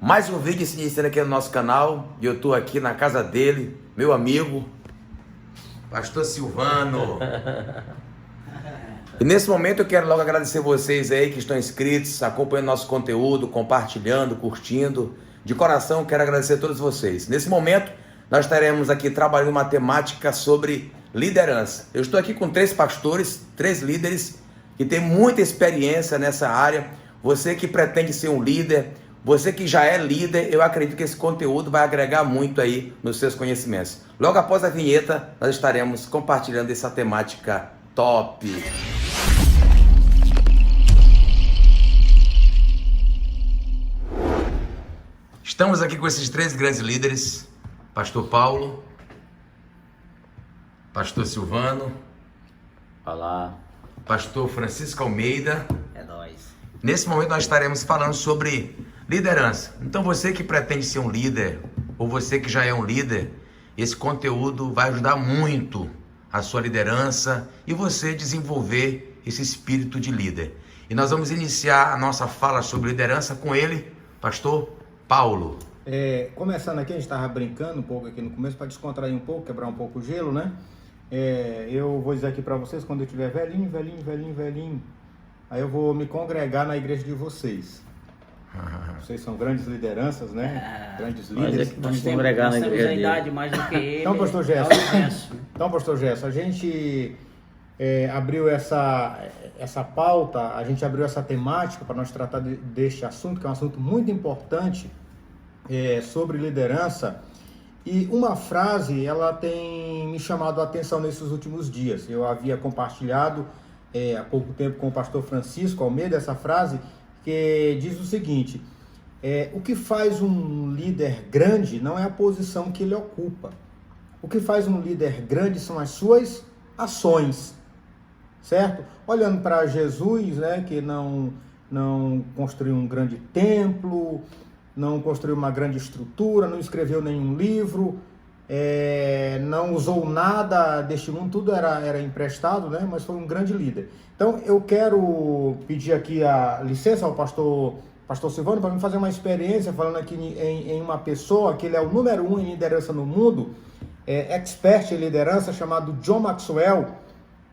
Mais um vídeo se iniciando aqui no nosso canal. E eu estou aqui na casa dele, meu amigo, Pastor Silvano. E nesse momento eu quero logo agradecer vocês aí que estão inscritos, acompanhando nosso conteúdo, compartilhando, curtindo. De coração quero agradecer a todos vocês. Nesse momento nós estaremos aqui trabalhando uma temática sobre liderança. Eu estou aqui com 3 pastores, 3 líderes que têm muita experiência nessa área. Você que pretende ser um líder, você que já é líder, eu acredito que esse conteúdo vai agregar muito aí nos seus conhecimentos. Logo após a vinheta, nós estaremos compartilhando essa temática top. Estamos aqui com esses 3 grandes líderes, Pastor Paulo, Pastor Silvano, Olá, Pastor Francisco Almeida. é nóis. Nesse momento nós estaremos falando sobre liderança. Então você que pretende ser um líder, ou você que já é um líder, esse conteúdo vai ajudar muito a sua liderança e você desenvolver esse espírito de líder. E nós vamos iniciar a nossa fala sobre liderança com ele, Pastor Paulo. Começando aqui, a gente estava brincando um pouco aqui no começo para descontrair um pouco, quebrar um pouco o gelo, né? Eu vou dizer aqui para vocês, quando eu tiver velhinho, aí eu vou me congregar na igreja de vocês. Vocês são grandes lideranças, né? Grandes líderes. Nós temos a idade mais do que ele. Então, pastor Gerson, a gente abriu essa pauta, a gente abriu essa temática para nós tratar deste assunto, que é um assunto muito importante, sobre liderança. E uma frase, ela tem me chamado a atenção nesses últimos dias. Eu havia compartilhado há pouco tempo com o pastor Francisco Almeida essa frase, que diz o seguinte: o que faz um líder grande não é a posição que ele ocupa. O que faz um líder grande são as suas ações, certo? Olhando para Jesus, né, que não construiu um grande templo, não construiu uma grande estrutura, não escreveu nenhum livro, não usou nada deste mundo, tudo era emprestado, né? Mas foi um grande líder. Então eu quero pedir aqui a licença ao pastor Silvano para me fazer uma experiência falando aqui em uma pessoa que ele é o número 1 em liderança no mundo, expert em liderança, chamado John Maxwell.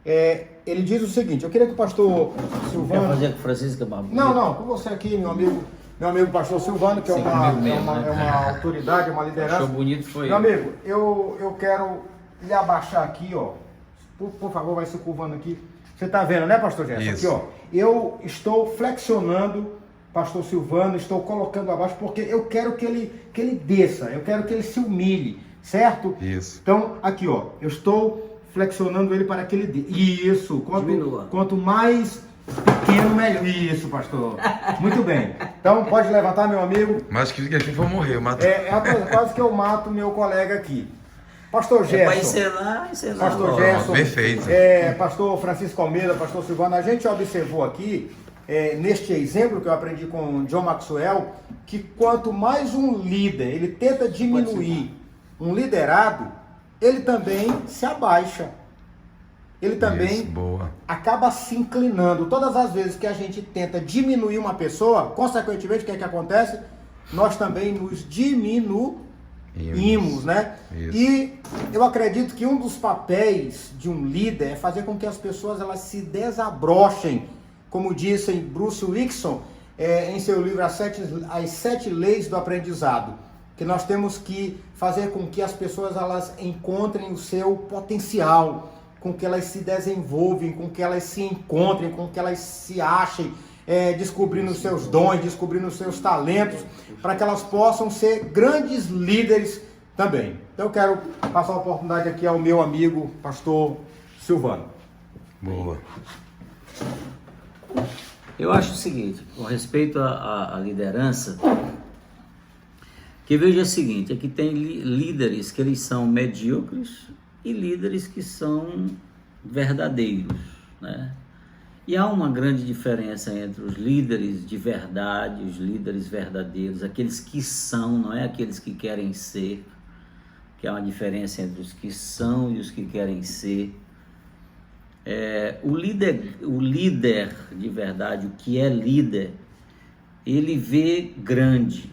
Ele diz o seguinte: eu queria que o pastor Silvano... Quer fazer com o Francisco Barbosa? Não, com você aqui, meu amigo pastor Silvano, que é uma autoridade, uma liderança. Achou bonito, foi. Meu amigo, eu quero lhe abaixar aqui, ó. Por favor, vai se curvando aqui. Você tá vendo, né, pastor Gerson? Isso. Aqui, ó. Eu estou flexionando pastor Silvano, estou colocando abaixo, porque eu quero que ele desça, eu quero que ele se humilhe, certo? Isso. Então, aqui, ó, eu estou flexionando ele para que ele desça. Isso. Quanto mais pequeno, melhor. Isso, pastor. Muito bem. Então, pode levantar, meu amigo. Mas que a gente vai morrer, eu mato. Quase que eu mato meu colega aqui. Pastor Gerson. Vai encenar. Pastor Gerson. Perfeito. Pastor Francisco Almeida, pastor Silvano, a gente observou aqui, neste exemplo que eu aprendi com John Maxwell, que quanto mais um líder, ele tenta diminuir um liderado, ele também se abaixa. Ele também acaba se inclinando. Todas as vezes que a gente tenta diminuir uma pessoa, consequentemente, o que é que acontece? Nós também nos diminuímos, né? Isso. E eu acredito que um dos papéis de um líder é fazer com que as pessoas elas se desabrochem, como disse Bruce Dixon, em seu livro As 7 Leis do Aprendizado, que nós temos que fazer com que as pessoas elas encontrem o seu potencial, com que elas se desenvolvem, com que elas se encontrem, com que elas se achem, descobrindo os seus dons, descobrindo os seus talentos, para que elas possam ser grandes líderes também. Então eu quero passar a oportunidade aqui ao meu amigo, pastor Silvano. Boa. Eu acho o seguinte, com respeito à liderança, que veja o seguinte, é que tem líderes que eles são medíocres e líderes que são verdadeiros, né? E há uma grande diferença entre os líderes de verdade, os líderes verdadeiros, aqueles que são, não é aqueles que querem ser, que há uma diferença entre os que são e os que querem ser. O líder de verdade, o que é líder, ele vê grande,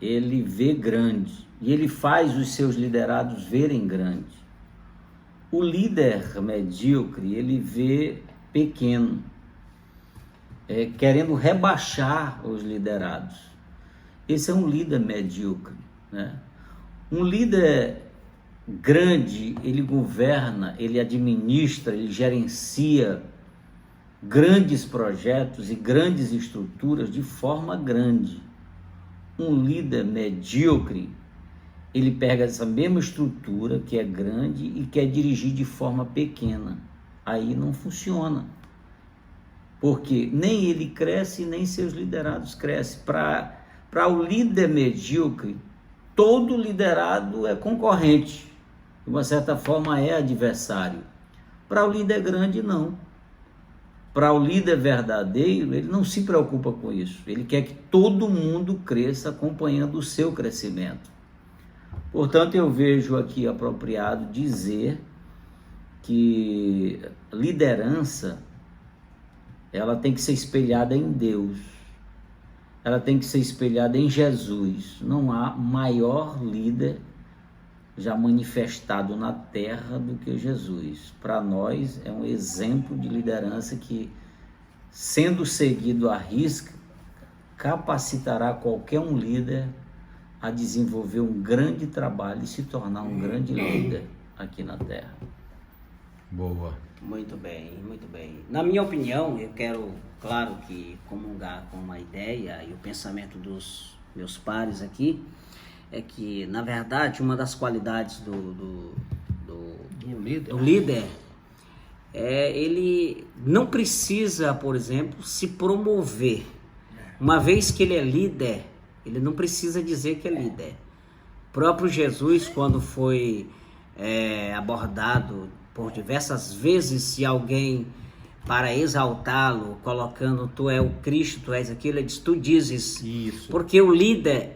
ele vê grande e ele faz os seus liderados verem grande. O líder medíocre, ele vê pequeno, querendo rebaixar os liderados. Esse é um líder medíocre, né? Um líder grande, ele governa, ele administra, ele gerencia grandes projetos e grandes estruturas de forma grande. Um líder medíocre, ele pega essa mesma estrutura que é grande e quer dirigir de forma pequena. Aí não funciona. Porque nem ele cresce, nem seus liderados crescem. Para o líder medíocre, todo liderado é concorrente. De uma certa forma é adversário. Para o líder grande, não. Para o líder verdadeiro, ele não se preocupa com isso. Ele quer que todo mundo cresça acompanhando o seu crescimento. Portanto, eu vejo aqui apropriado dizer que liderança, ela tem que ser espelhada em Deus. Ela tem que ser espelhada em Jesus. Não há maior líder já manifestado na terra do que Jesus. Para nós é um exemplo de liderança que, sendo seguido à risca, capacitará qualquer um líder a desenvolver um grande trabalho e se tornar um grande líder aqui na terra. Boa. Muito bem, muito bem. Na minha opinião, eu quero, claro, que comungar com uma ideia e o pensamento dos meus pares aqui, é que, na verdade, uma das qualidades do líder ele não precisa, por exemplo, se promover. Uma vez que ele é líder, ele não precisa dizer que é líder. O próprio Jesus, quando foi abordado por diversas vezes, se alguém, para exaltá-lo, colocando tu é o Cristo, tu és aquilo, ele diz, tu dizes. Isso. Porque o líder,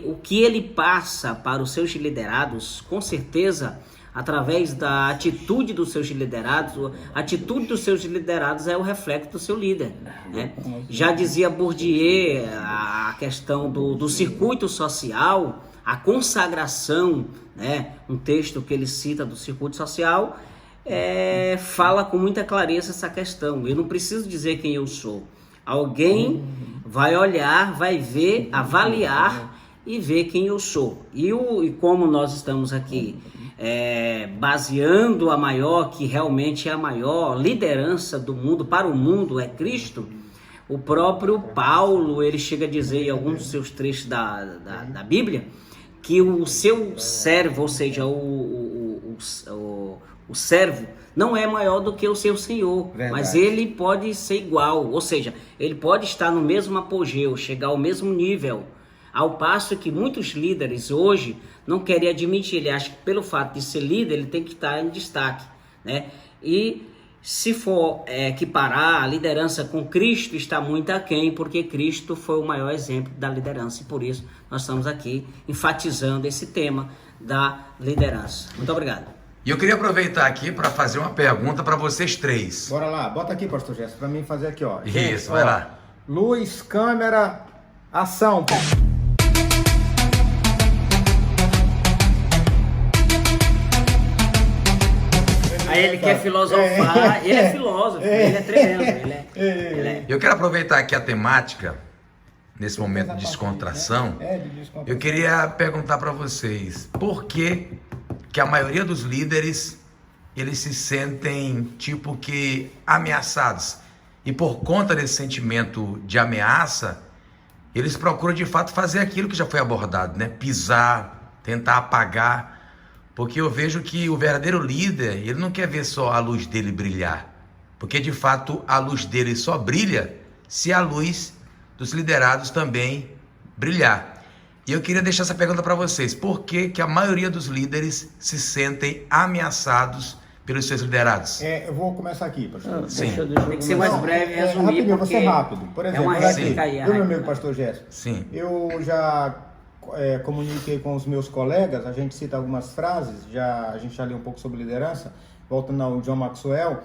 o que ele passa para os seus liderados, com certeza, através da atitude dos seus liderados, a atitude dos seus liderados é o reflexo do seu líder, né? Já dizia Bourdieu, a questão do circuito social, a consagração, né? Um texto que ele cita do circuito social, fala com muita clareza essa questão. Eu não preciso dizer quem eu sou. Alguém vai olhar, vai ver, avaliar e ver quem eu sou. E como nós estamos aqui baseando a maior, que realmente é a maior liderança do mundo, para o mundo, é Cristo, o próprio Paulo, ele chega a dizer em alguns dos seus trechos da Bíblia, que o seu servo, ou seja, o servo, não é maior do que o seu senhor. Verdade. Mas ele pode ser igual, ou seja, ele pode estar no mesmo apogeu, chegar ao mesmo nível, ao passo que muitos líderes hoje não querem admitir. Ele acha que pelo fato de ser líder, ele tem que estar em destaque, né? E se for equiparar a liderança com Cristo, está muito aquém, porque Cristo foi o maior exemplo da liderança, e por isso nós estamos aqui enfatizando esse tema da liderança. Muito obrigado. E eu queria aproveitar aqui para fazer uma pergunta para vocês três. Bora lá, bota aqui, pastor Gerson, para mim fazer aqui, ó. Isso, vai lá. Luz, câmera, ação. Aí ele quer filosofar, ele é filósofo, ele é tremendo. Eu quero aproveitar aqui a temática, nesse momento de descontração. Eu queria perguntar para vocês, por que a maioria dos líderes, eles se sentem tipo que ameaçados? E por conta desse sentimento de ameaça, eles procuram de fato fazer aquilo que já foi abordado, né? Pisar, tentar apagar. Porque eu vejo que o verdadeiro líder, ele não quer ver só a luz dele brilhar. Porque de fato a luz dele só brilha se a luz dos liderados também brilhar. E eu queria deixar essa pergunta para vocês. Por que a maioria dos líderes se sentem ameaçados pelos seus liderados? Eu vou começar aqui, pastor. Sim. Tem que ser mais breve e resumir. Rapidinho, vou ser rápido. Por exemplo, uma réplica aí. meu amigo pastor Gerson. Sim. Eu já comuniquei com os meus colegas, a gente cita algumas frases, a gente já leu um pouco sobre liderança, voltando ao John Maxwell,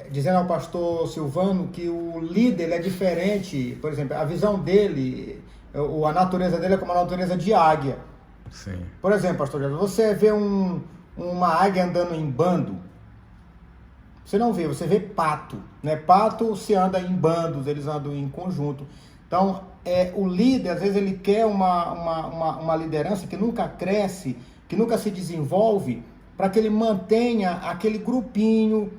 dizendo ao pastor Silvano que o líder é diferente, por exemplo, a visão dele a natureza dele é como a natureza de águia. Sim. Por exemplo, pastor Jesus, você vê uma águia andando em bando, você não vê, você vê pato, né? Pato se anda em bandos, eles andam em conjunto. Então, o líder, às vezes, ele quer uma liderança que nunca cresce, que nunca se desenvolve, para que ele mantenha aquele grupinho,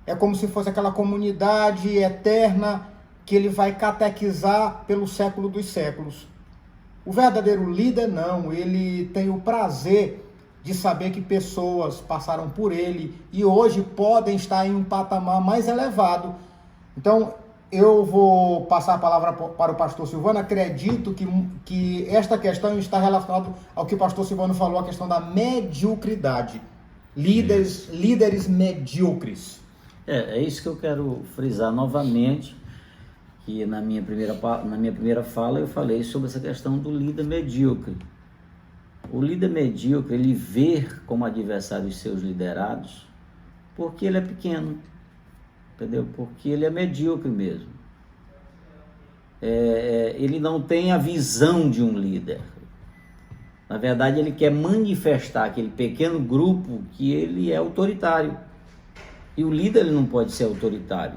é como se fosse aquela comunidade eterna que ele vai catequizar pelo século dos séculos. O verdadeiro líder não, ele tem o prazer de saber que pessoas passaram por ele e hoje podem estar em um patamar mais elevado. Então, eu vou passar a palavra para o pastor Silvano. Acredito que esta questão está relacionada ao que o pastor Silvano falou, a questão da mediocridade. Líderes medíocres. É isso que eu quero frisar novamente, que na minha primeira fala eu falei sobre essa questão do líder medíocre. O líder medíocre, ele vê como adversário os seus liderados porque ele é pequeno, entendeu? Porque ele é medíocre mesmo. Ele não tem a visão de um líder. Na verdade, ele quer manifestar aquele pequeno grupo que ele é autoritário. E o líder ele não pode ser autoritário,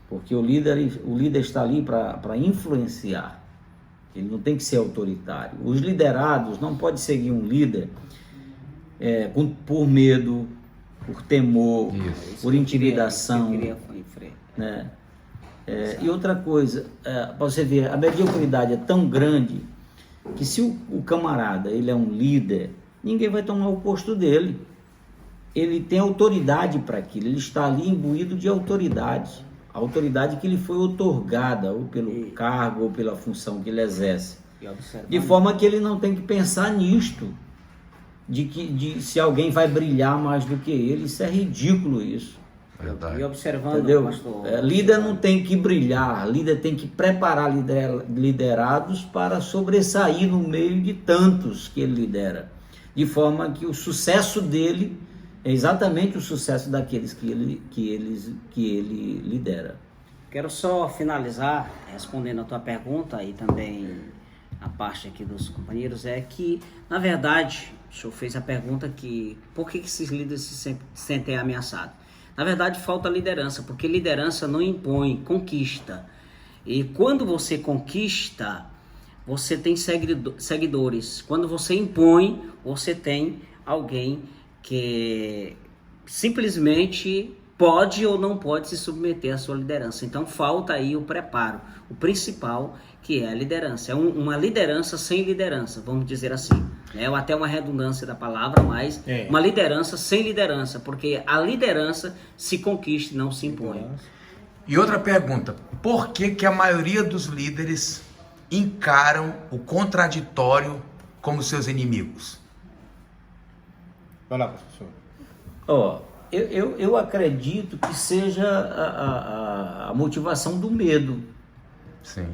porque o líder está ali para influenciar. Ele não tem que ser autoritário. Os liderados não podem seguir um líder por medo, por temor, por intimidação. Né? E outra coisa, para você ver, a mediocridade é tão grande que se o camarada ele é um líder, ninguém vai tomar o posto dele. Ele tem autoridade para aquilo, ele está ali imbuído de autoridade. A autoridade que lhe foi outorgada, ou pelo cargo, ou pela função que ele exerce. De forma que ele não tem que pensar nisto, de se alguém vai brilhar mais do que ele. Isso é ridículo, isso. Verdade. E observando, entendeu? pastor, Líder não tem que brilhar, líder tem que preparar liderados para sobressair no meio de tantos que ele lidera. De forma que o sucesso dele é exatamente o sucesso daqueles que ele lidera. Quero só finalizar respondendo a tua pergunta e também a parte aqui dos companheiros, é que, na verdade, o senhor fez a pergunta que por que esses líderes se sentem ameaçados? Na verdade, falta liderança, porque liderança não impõe, conquista. E quando você conquista, você tem seguidores. Quando você impõe, você tem alguém que simplesmente pode ou não pode se submeter à sua liderança. Então falta aí o preparo, o principal, que é a liderança. É uma liderança sem liderança, vamos dizer assim. É até uma redundância da palavra, mas uma liderança sem liderança, porque a liderança se conquista e não se impõe. E outra pergunta, por que a maioria dos líderes encaram o contraditório como seus inimigos? Vai lá, professor. Eu acredito que seja a motivação do medo. Sim.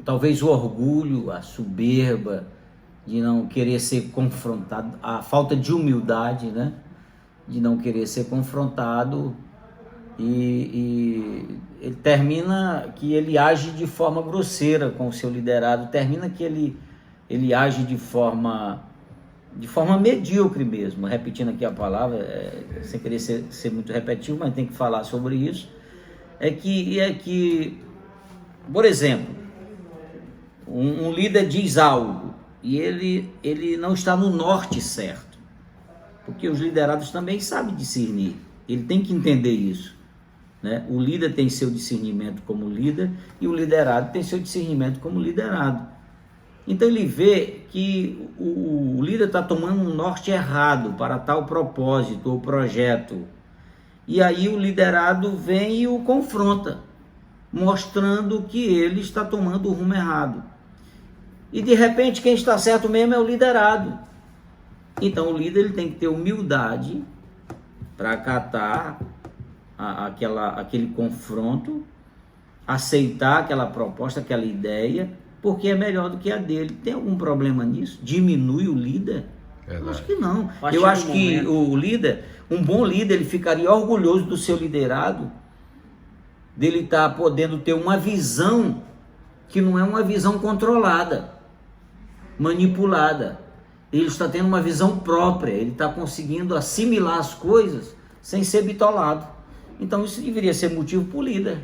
Talvez o orgulho, a soberba de não querer ser confrontado, a falta de humildade, né? De não querer ser confrontado, e ele termina que ele age de forma grosseira com o seu liderado, termina que ele age de forma medíocre mesmo, repetindo aqui a palavra, sem querer ser muito repetitivo, mas tem que falar sobre isso, é que, por exemplo, um líder diz algo e ele não está no norte certo, porque os liderados também sabem discernir, ele tem que entender isso, né? O líder tem seu discernimento como líder e o liderado tem seu discernimento como liderado. Então ele vê que o líder está tomando um norte errado para tal propósito ou projeto. E aí o liderado vem e o confronta, mostrando que ele está tomando o rumo errado. E de repente quem está certo mesmo é o liderado. Então o líder ele tem que ter humildade para acatar aquele confronto, aceitar aquela proposta, aquela ideia, porque é melhor do que a dele. Tem algum problema nisso? Diminui o líder? Eu acho que não. Eu acho que o líder, um bom líder, ele ficaria orgulhoso do seu liderado dele estar podendo ter uma visão que não é uma visão controlada, manipulada. Ele está tendo uma visão própria, ele está conseguindo assimilar as coisas sem ser bitolado. Então isso deveria ser motivo para o líder,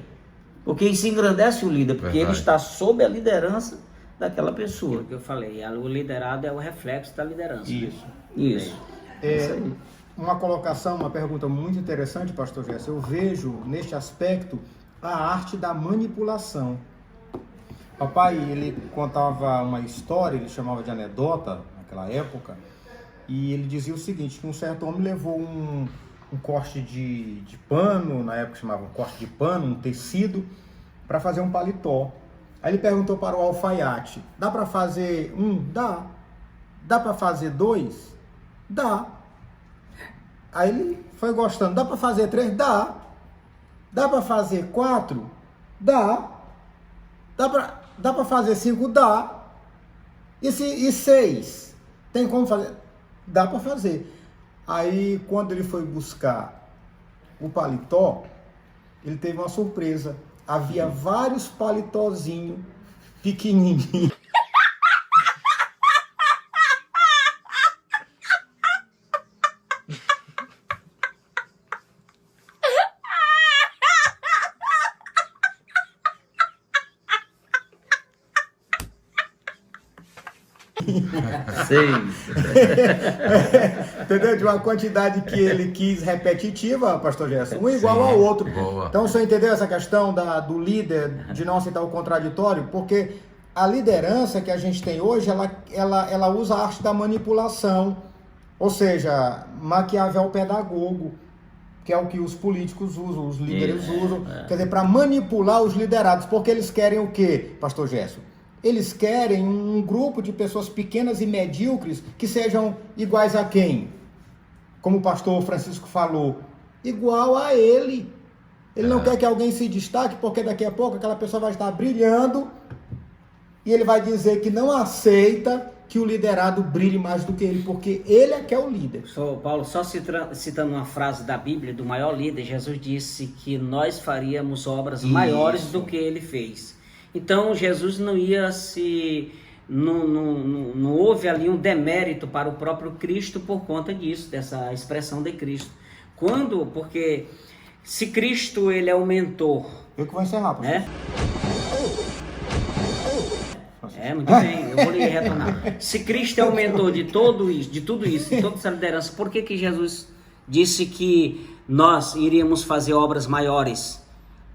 porque isso engrandece o líder, porque ele está sob a liderança daquela pessoa. Aquilo que eu falei, o liderado é o reflexo da liderança. Isso. Isso. Isso aí. Uma colocação, uma pergunta muito interessante, pastor Gerson. Eu vejo neste aspecto a arte da manipulação. Papai, ele contava uma história, ele chamava de anedota naquela época, e ele dizia o seguinte, que um certo homem levou um corte de pano, na época chamava um corte de pano, um tecido, para fazer um paletó. Aí ele perguntou para o alfaiate, dá para fazer um? Dá. Dá para fazer 2? Dá. Aí ele foi gostando, dá para fazer 3? Dá. Dá para fazer 4? Dá. Dá para fazer 5? Dá. E 6? Tem como fazer? Dá para fazer. Aí, quando ele foi buscar o paletó, ele teve uma surpresa. Havia vários paletózinhos pequenininhos. Entendeu? De uma quantidade que ele quis repetitiva, pastor Gerson, um igual ao outro. Boa. Então, o senhor entendeu essa questão do líder, de não aceitar o contraditório? Porque a liderança que a gente tem hoje, ela usa a arte da manipulação, ou seja, Maquiavel pedagogo, que é o que os políticos usam, os líderes usam, quer dizer, para manipular os liderados, porque eles querem o quê, pastor Gerson? Eles querem um grupo de pessoas pequenas e medíocres que sejam iguais a quem? Como o pastor Francisco falou, igual a ele. Ele não quer que alguém se destaque, porque daqui a pouco aquela pessoa vai estar brilhando e ele vai dizer que não aceita que o liderado brilhe mais do que ele, porque ele é que é o líder. Paulo, só citando uma frase da Bíblia, do maior líder, Jesus disse que nós faríamos obras maiores do que ele fez. Então Jesus não ia se... Não houve ali um demérito para o próprio Cristo por conta disso, dessa expressão de Cristo. Porque se Cristo ele é o mentor... Eu que vou encerrar, pastor. Né? Muito bem, eu vou lhe retornar. Se Cristo é o mentor de tudo isso, de toda essa liderança, por que Jesus disse que nós iríamos fazer obras maiores?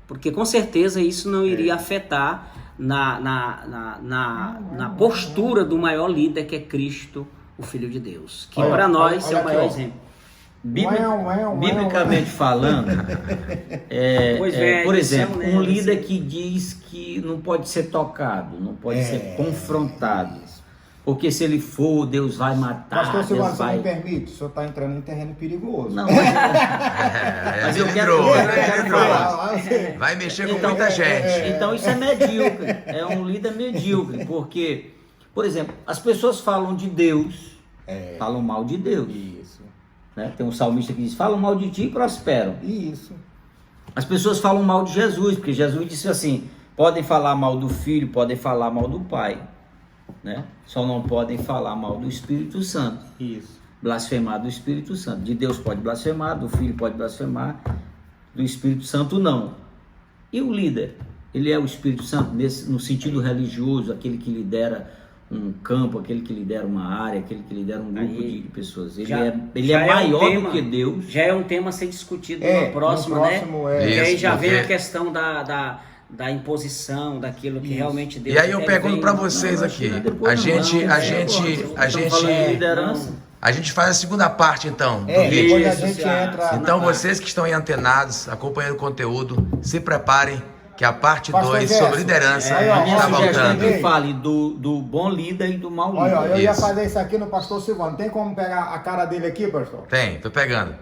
Porque com certeza isso não iria afetar na postura do maior líder, que é Cristo, o Filho de Deus, que para nós é o maior exemplo. Biblicamente falando, por exemplo, um líder que diz que não pode ser tocado, não pode ser confrontado, porque se ele for, Deus vai matar. Pastor Silvano, você me permite? O senhor está entrando em terreno perigoso. Não, mas eu quero vai mexer com muita gente. Então isso é medíocre, é um líder medíocre, porque, por exemplo, as pessoas falam de Deus, falam mal de Deus. Isso. Né? Tem um salmista que diz, falam mal de ti e prosperam. Isso. As pessoas falam mal de Jesus, porque Jesus disse assim, podem falar mal do Filho, podem falar mal do Pai, né? Só não podem falar mal do Espírito Santo. Isso. Blasfemar do Espírito Santo. De Deus pode blasfemar, do Filho pode blasfemar, do Espírito Santo não. E o líder? Ele é o Espírito Santo no sentido religioso, aquele que lidera um campo, aquele que lidera uma área, aquele que lidera um grupo de pessoas. Ele é maior do que Deus. Já é um tema a ser discutido no próximo, né? E aí já vem a questão da imposição, daquilo que realmente Deus... E aí eu pergunto para vocês aqui, a gente faz a segunda parte então do vídeo. Então vocês que estão aí antenados, acompanhando o conteúdo, se preparem que a parte 2 sobre liderança está voltando. Que fale do bom líder e do mau líder. Olha, eu ia fazer isso aqui no pastor Silvano. Tem como pegar a cara dele aqui, pastor? Tem, tô pegando.